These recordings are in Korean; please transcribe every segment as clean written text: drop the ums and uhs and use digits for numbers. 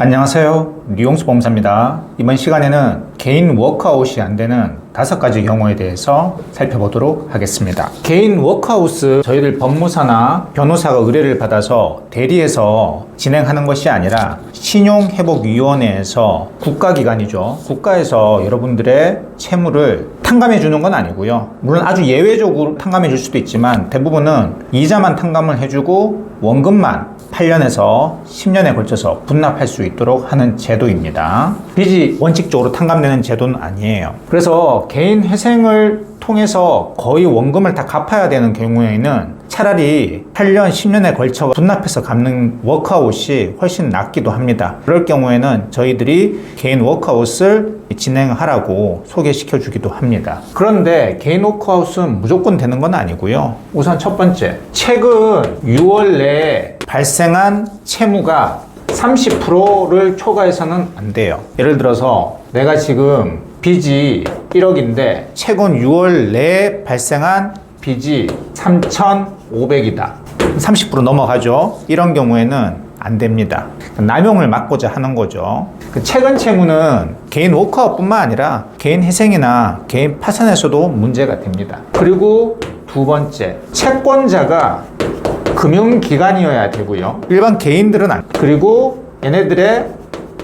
안녕하세요. 류용수 보험사입니다. 이번 시간에는 개인 워크아웃이 안 되는 5가지 경우에 대해서 살펴보도록 하겠습니다. 개인 워크아웃은 저희들 법무사나 변호사가 의뢰를 받아서 대리해서 진행하는 것이 아니라 신용회복위원회에서 국가기관이죠. 국가에서 여러분들의 채무를 탕감해 주는 건 아니고요. 물론 아주 예외적으로 탕감해 줄 수도 있지만 대부분은 이자만 탕감을 해주고 원금만 8년에서 10년에 걸쳐서 분납할 수 있도록 하는 제도입니다. 빚이 원칙적으로 탕감되는 제도는 아니에요. 그래서 개인 회생을 통해서 거의 원금을 다 갚아야 되는 경우에는 차라리 8년, 10년에 걸쳐 분납해서 갚는 워크아웃이 훨씬 낫기도 합니다. 그럴 경우에는 저희들이 개인 워크아웃을 진행하라고 소개시켜 주기도 합니다. 그런데 개인 워크아웃은 무조건 되는 건 아니고요. 우선 첫 번째, 최근 6월 내에 발생한 채무가 30%를 초과해서는 안 돼요. 예를 들어서 내가 지금 빚이 1억인데 최근 6월 내에 발생한 빚이 3,500이다. 30% 넘어가죠. 이런 경우에는 안 됩니다. 남용을 막고자 하는 거죠. 최근 채무는 개인 워크아웃뿐만 아니라 개인 회생이나 개인 파산에서도 문제가 됩니다. 그리고 두 번째, 채권자가 금융기관이어야 되고요. 일반 개인들은 안. 그리고 얘네들의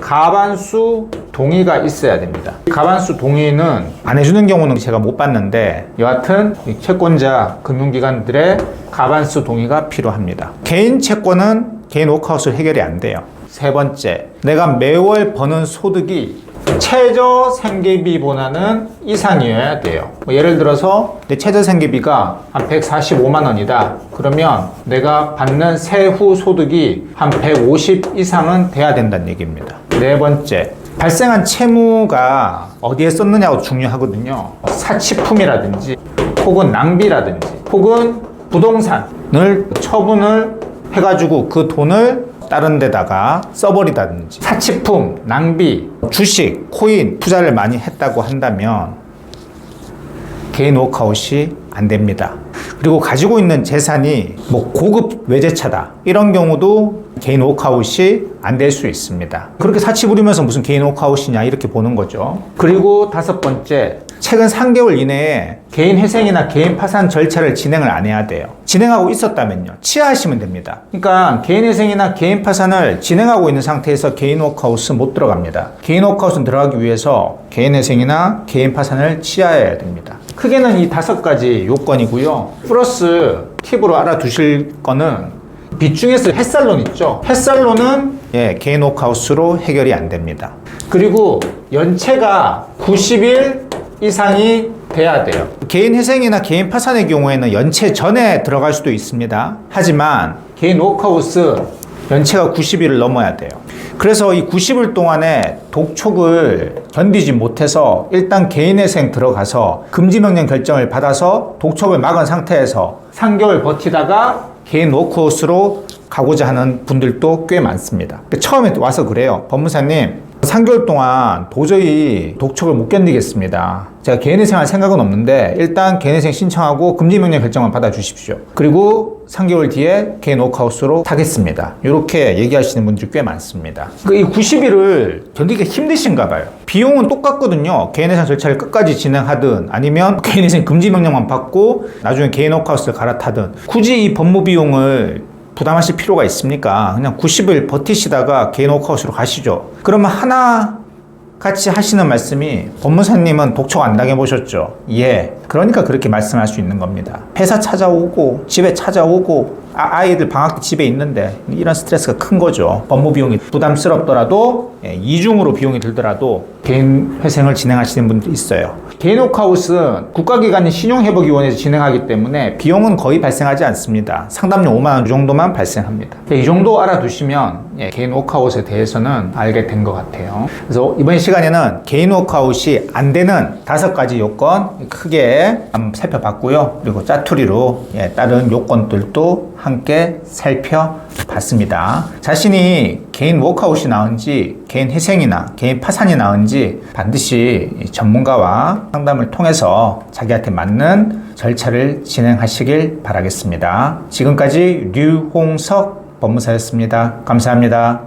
가반수 동의가 있어야 됩니다. 가반수 동의는 안 해주는 경우는 제가 못 봤는데 여하튼 채권자 금융기관들의 가반수 동의가 필요합니다. 개인 채권은 개인 워크아웃을 해결이 안 돼요. 세 번째, 내가 매월 버는 소득이 최저 생계비보다는 이상이어야 돼요. 예를 들어서 내 최저 생계비가 한 145만 원이다. 그러면 내가 받는 세후 소득이 한 150 이상은 돼야 된다는 얘기입니다. 네 번째, 발생한 채무가 어디에 썼느냐고 중요하거든요. 사치품이라든지 혹은 낭비라든지 혹은 부동산을 처분을 해가지고 그 돈을 다른 데다가 써버리다든지 사치품, 낭비, 주식, 코인 투자를 많이 했다고 한다면 개인 워크아웃이 안 됩니다. 그리고 가지고 있는 재산이 고급 외제차다 이런 경우도 개인 워크아웃이 안 될 수 있습니다. 그렇게 사치 부리면서 무슨 개인 워크아웃이냐 이렇게 보는 거죠. 그리고 다섯 번째, 최근 3개월 이내에 개인 회생이나 개인 파산 절차를 진행을 안 해야 돼요. 진행하고 있었다면요, 취하하시면 됩니다. 그러니까 개인 회생이나 개인 파산을 진행하고 있는 상태에서 개인 워크아웃은 못 들어갑니다. 개인 워크아웃은 들어가기 위해서 개인 회생이나 개인 파산을 취하해야 됩니다. 크게는 이 5가지 요건이고요. 플러스 팁으로 알아두실 거는 빚 중에서 햇살론 있죠. 햇살론은 개인 워크아웃으로 해결이 안 됩니다. 그리고 연체가 90일 이상이 돼야 돼요. 개인 회생이나 개인 파산의 경우에는 연체 전에 들어갈 수도 있습니다. 하지만 개인 워크아웃은 연체가 90일을 넘어야 돼요. 그래서 이 90일 동안에 독촉을 견디지 못해서 일단 개인 회생 들어가서 금지명령 결정을 받아서 독촉을 막은 상태에서 3개월 버티다가 개인 워크아웃으로 가고자 하는 분들도 꽤 많습니다. 처음에 와서 그래요. 법무사님, 3개월 동안 도저히 독촉을 못 견디겠습니다. 제가 개인회생 할 생각은 없는데 일단 개인회생 신청하고 금지명령 결정만 받아주십시오. 그리고 3개월 뒤에 개인 워크아웃으로 타겠습니다. 이렇게 얘기하시는 분들이 꽤 많습니다. 이 90일을 견디기가 힘드신가 봐요. 비용은 똑같거든요. 개인회생 절차를 끝까지 진행하든 아니면 개인회생 금지명령만 받고 나중에 개인 워크아웃을 갈아타든 굳이 이 법무 비용을 부담하실 필요가 있습니까? 그냥 90일 버티시다가 개인 워크아웃으로 가시죠. 그러면 하나 같이 하시는 말씀이, 법무사님은 독촉 안 당해보셨죠? 예. 그러니까 그렇게 말씀할 수 있는 겁니다. 회사 찾아오고 집에 찾아오고 아이들 방학 때 집에 있는데 이런 스트레스가 큰 거죠. 법무 비용이 부담스럽더라도 이중으로 비용이 들더라도 개인 회생을 진행하시는 분들이 있어요. 개인 워크아웃은 국가기관인 신용회복위원회에서 진행하기 때문에 비용은 거의 발생하지 않습니다. 상담료 5만 원 정도만 발생합니다. 이 정도 알아두시면 개인 워크아웃에 대해서는 알게 된 것 같아요. 그래서 이번 시간에는 개인 워크아웃이 안 되는 5가지 요건 크게 한번 살펴봤고요. 그리고 짜투리로 다른 요건들도 함께 살펴봤습니다. 자신이 개인 워크아웃이 나은지 개인 회생이나 개인 파산이 나은지 반드시 전문가와 상담을 통해서 자기한테 맞는 절차를 진행하시길 바라겠습니다. 지금까지 류홍석 법무사였습니다. 감사합니다.